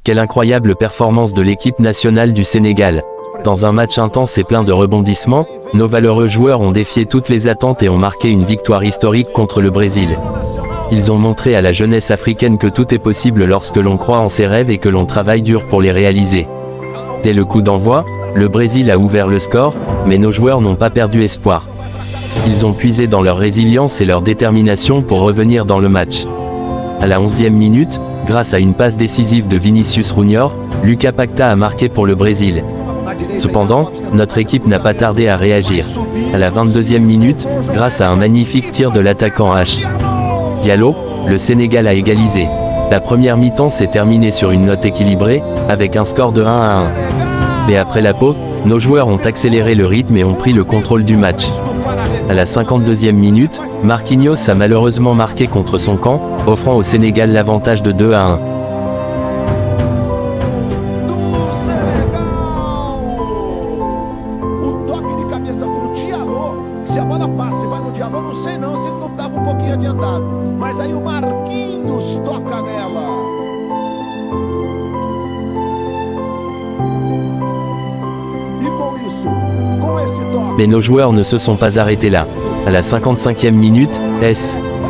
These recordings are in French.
Quelle incroyable performance de l'équipe nationale du Sénégal. Dans un match intense et plein de rebondissements, nos valeureux joueurs ont défié toutes les attentes et ont marqué une victoire historique contre le Brésil. Ils ont montré à la jeunesse africaine que tout est possible lorsque l'on croit en ses rêves et que l'on travaille dur pour les réaliser. Dès le coup d'envoi, le Brésil a ouvert le score, mais nos joueurs n'ont pas perdu espoir. Ils ont puisé dans leur résilience et leur détermination pour revenir dans le match. À la 11e minute, grâce à une passe décisive de Vinicius Junior, Lucas Paquetá a marqué pour le Brésil. Cependant, notre équipe n'a pas tardé à réagir. À la 22e minute, grâce à un magnifique tir de l'attaquant H. Diallo, le Sénégal a égalisé. La première mi-temps s'est terminée sur une note équilibrée, avec un score de 1-1. Mais après la pause, nos joueurs ont accéléré le rythme et ont pris le contrôle du match. À la 52e minute, Marquinhos a malheureusement marqué contre son camp, offrant au Sénégal l'avantage de 2-1. Se a bola passa e vai no Diallo, não sei não se ele não estava pouquinho adiantado. Mas aí o Marquinhos toca nela. E com isso, com esse toque... Mais nos joueurs ne se sont pas arrêtés là. À la 55e minute,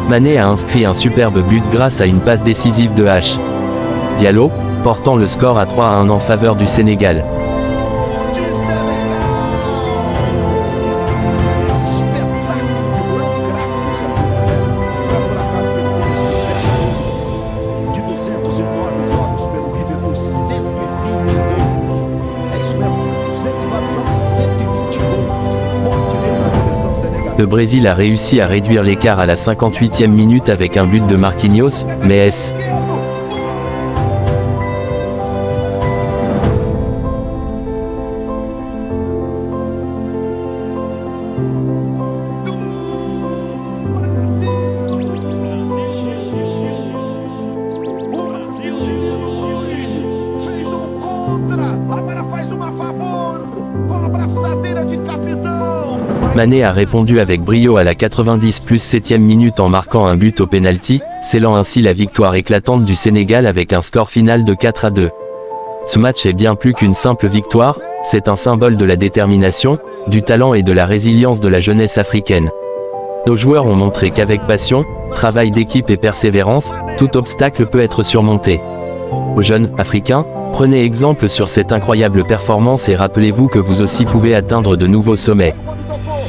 Mané a inscrit un superbe but grâce à une passe décisive de H. Diallo, portant le score à 3-1 en faveur du Sénégal. Le Brésil a réussi à réduire l'écart à la 58e minute avec un but de Marquinhos, mais Mané a répondu avec brio à la 90 plus 7e minute en marquant un but au pénalty, scellant ainsi la victoire éclatante du Sénégal avec un score final de 4-2. Ce match est bien plus qu'une simple victoire, c'est un symbole de la détermination, du talent et de la résilience de la jeunesse africaine. Nos joueurs ont montré qu'avec passion, travail d'équipe et persévérance, tout obstacle peut être surmonté. Aux jeunes Africains, prenez exemple sur cette incroyable performance et rappelez-vous que vous aussi pouvez atteindre de nouveaux sommets.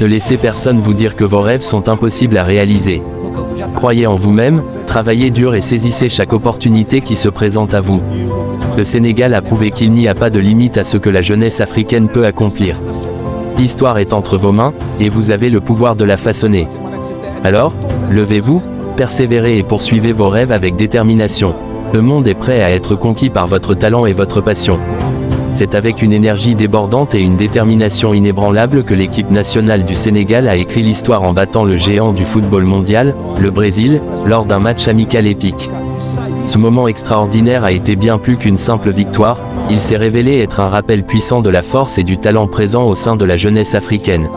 Ne laissez personne vous dire que vos rêves sont impossibles à réaliser. Croyez en vous-même, travaillez dur et saisissez chaque opportunité qui se présente à vous. Le Sénégal a prouvé qu'il n'y a pas de limite à ce que la jeunesse africaine peut accomplir. L'histoire est entre vos mains, et vous avez le pouvoir de la façonner. Alors, levez-vous, persévérez et poursuivez vos rêves avec détermination. Le monde est prêt à être conquis par votre talent et votre passion. C'est avec une énergie débordante et une détermination inébranlable que l'équipe nationale du Sénégal a écrit l'histoire en battant le géant du football mondial, le Brésil, lors d'un match amical épique. Ce moment extraordinaire a été bien plus qu'une simple victoire, il s'est révélé être un rappel puissant de la force et du talent présent au sein de la jeunesse africaine.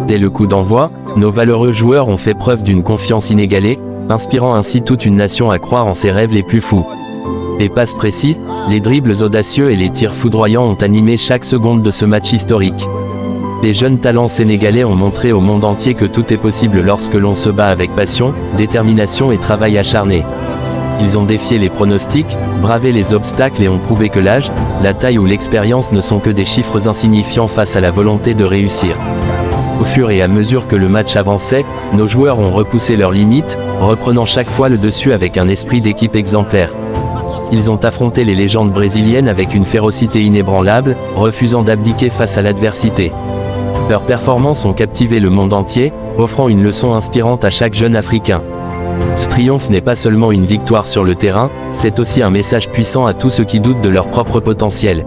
Dès le coup d'envoi, nos valeureux joueurs ont fait preuve d'une confiance inégalée, inspirant ainsi toute une nation à croire en ses rêves les plus fous. Les passes précises, les dribbles audacieux et les tirs foudroyants ont animé chaque seconde de ce match historique. Les jeunes talents sénégalais ont montré au monde entier que tout est possible lorsque l'on se bat avec passion, détermination et travail acharné. Ils ont défié les pronostics, bravé les obstacles et ont prouvé que l'âge, la taille ou l'expérience ne sont que des chiffres insignifiants face à la volonté de réussir. Au fur et à mesure que le match avançait, nos joueurs ont repoussé leurs limites, reprenant chaque fois le dessus avec un esprit d'équipe exemplaire. Ils ont affronté les légendes brésiliennes avec une férocité inébranlable, refusant d'abdiquer face à l'adversité. Leurs performances ont captivé le monde entier, offrant une leçon inspirante à chaque jeune Africain. Ce triomphe n'est pas seulement une victoire sur le terrain, c'est aussi un message puissant à tous ceux qui doutent de leur propre potentiel.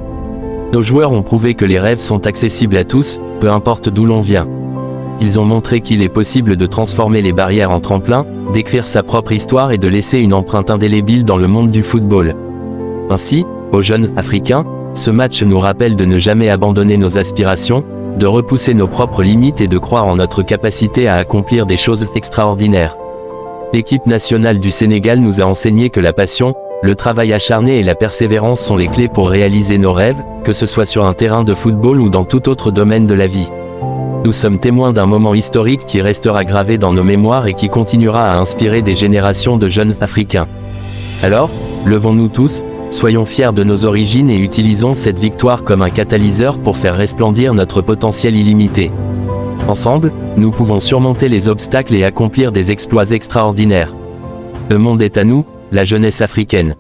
Nos joueurs ont prouvé que les rêves sont accessibles à tous, peu importe d'où l'on vient. Ils ont montré qu'il est possible de transformer les barrières en tremplin, d'écrire sa propre histoire et de laisser une empreinte indélébile dans le monde du football. Ainsi, aux jeunes Africains, ce match nous rappelle de ne jamais abandonner nos aspirations, de repousser nos propres limites et de croire en notre capacité à accomplir des choses extraordinaires. L'équipe nationale du Sénégal nous a enseigné que la passion, Le travail acharné et la persévérance sont les clés pour réaliser nos rêves, que ce soit sur un terrain de football ou dans tout autre domaine de la vie. Nous sommes témoins d'un moment historique qui restera gravé dans nos mémoires et qui continuera à inspirer des générations de jeunes Africains. Alors, levons-nous tous, soyons fiers de nos origines et utilisons cette victoire comme un catalyseur pour faire resplendir notre potentiel illimité. Ensemble, nous pouvons surmonter les obstacles et accomplir des exploits extraordinaires. Le monde est à nous, la jeunesse africaine.